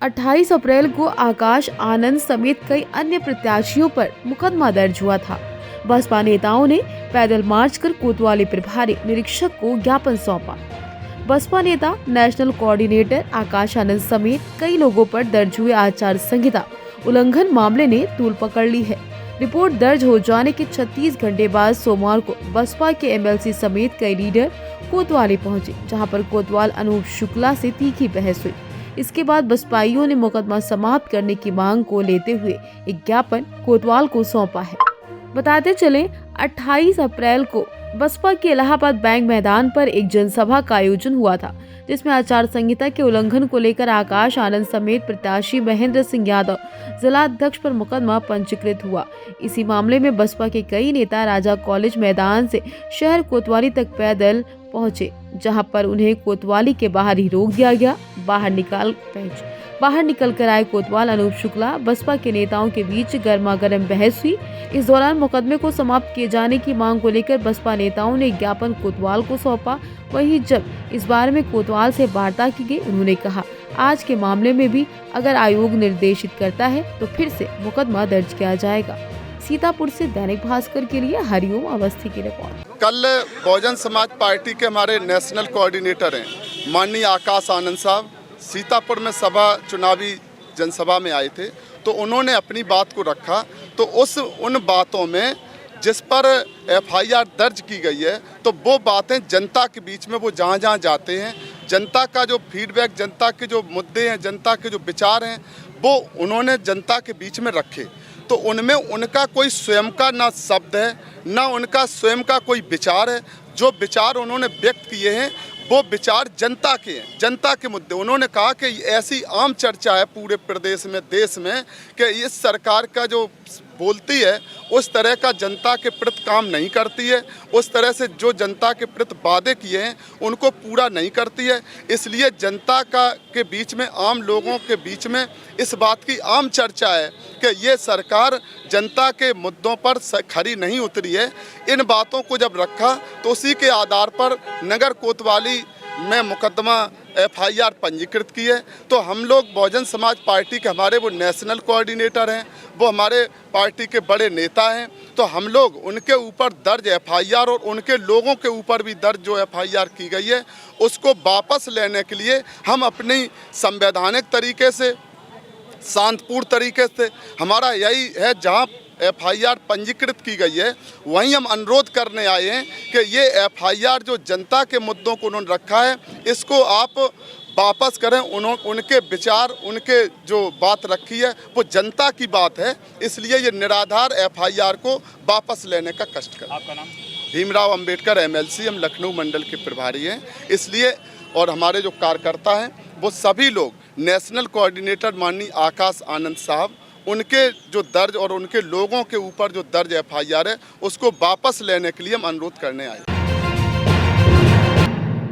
28 अप्रैल को आकाश आनंद समेत कई अन्य प्रत्याशियों पर मुकदमा दर्ज हुआ था। बसपा नेताओं ने पैदल मार्च कर कोतवाली प्रभारी निरीक्षक को ज्ञापन सौंपा। बसपा नेता नेशनल कोऑर्डिनेटर आकाश आनंद समेत कई लोगों पर दर्ज हुए आचार संहिता उल्लंघन मामले ने तूल पकड़ ली है। रिपोर्ट दर्ज हो जाने के 36 घंटे बाद सोमवार को बसपा के एमएलसी समेत कई लीडर कोतवाली पहुंचे, जहां पर कोतवाल अनूप शुक्ला से तीखी बहस हुई। इसके बाद बसपाइयों ने मुकदमा समाप्त करने की मांग को लेते हुए एक ज्ञापन कोतवाल को सौंपा है। बताते चले 28 अप्रैल को बसपा के इलाहाबाद बैंक मैदान पर एक जनसभा का आयोजन हुआ था, जिसमें आचार संहिता के उल्लंघन को लेकर आकाश आनंद समेत प्रत्याशी महेंद्र सिंह यादव जिला अध्यक्ष पर मुकदमा पंजीकृत हुआ। इसी मामले में बसपा के कई नेता राजा कॉलेज मैदान से शहर कोतवाली तक पैदल पहुंचे, जहां पर उन्हें कोतवाली के बाहर ही रोक दिया गया। बाहर निकल कर आए कोतवाल अनूप शुक्ला बसपा के नेताओं के बीच गर्मा गर्म बहस हुई। इस दौरान मुकदमे को समाप्त किए जाने की मांग को लेकर बसपा नेताओं ने ज्ञापन कोतवाल को सौंपा। वहीं जब इस बारे में कोतवाल से वार्ता की गई, उन्होंने कहा आज के मामले में भी अगर आयोग निर्देशित करता है तो फिर से मुकदमा दर्ज किया जाएगा। सीतापुर से दैनिक भास्कर के लिए हरिओम अवस्थी की रिपोर्ट। कल बहुजन समाज पार्टी के हमारे नेशनल कोऑर्डिनेटर हैं माननीय आकाश आनंद साहब सीतापुर में चुनावी जनसभा में आए थे, तो उन्होंने अपनी बात को रखा। तो उन बातों में जिस पर एफआईआर दर्ज की गई है, तो वो बातें जनता के बीच में वो जहाँ जहाँ जाते हैं, जनता का जो फीडबैक, जनता के जो मुद्दे हैं, जनता के जो विचार हैं, वो उन्होंने जनता के बीच में रखे। तो उनमें उनका कोई स्वयं का ना शब्द है, ना उनका स्वयं का कोई विचार है। जो विचार उन्होंने व्यक्त किए हैं वो विचार जनता के हैं, जनता के मुद्दे। उन्होंने कहा कि ऐसी आम चर्चा है पूरे प्रदेश में, देश में, कि इस सरकार का जो बोलती है उस तरह का जनता के प्रति काम नहीं करती है, उस तरह से जो जनता के प्रति वादे किए हैं उनको पूरा नहीं करती है। इसलिए जनता के बीच में, आम लोगों के बीच में इस बात की आम चर्चा है कि ये सरकार जनता के मुद्दों पर खरी नहीं उतरी है। इन बातों को जब रखा तो उसी के आधार पर नगर कोतवाली में मुकदमा एफआईआर पंजीकृत की है। तो हम लोग बहुजन समाज पार्टी के हमारे वो नेशनल कोऑर्डिनेटर हैं, वो हमारे पार्टी के बड़े नेता हैं, तो हम लोग उनके ऊपर दर्ज एफआईआर और उनके लोगों के ऊपर भी दर्ज जो एफआईआर की गई है उसको वापस लेने के लिए हम अपनी संवैधानिक तरीके से, शांतिपूर्ण तरीके से, हमारा यही है, जहाँ एफआईआर पंजीकृत की गई है वहीं हम अनुरोध करने आए हैं कि ये एफआईआर जो जनता के मुद्दों को उन्होंने रखा है इसको आप वापस करें। उनके विचार, उनके जो बात रखी है वो जनता की बात है, इसलिए ये निराधार एफआईआर को वापस लेने का कष्ट करें। आपका नाम? भीमराव अंबेडकर एमएलसी, हम लखनऊ मंडल के प्रभारी हैं। इसलिए और हमारे जो कार्यकर्ता हैं वो सभी लोग, नेशनल कोऑर्डिनेटर माननीय आकाश आनंद साहब, उनके जो दर्ज और उनके लोगों के ऊपर जो दर्ज एफआईआर है उसको वापस लेने के लिए हम अनुरोध करने आए।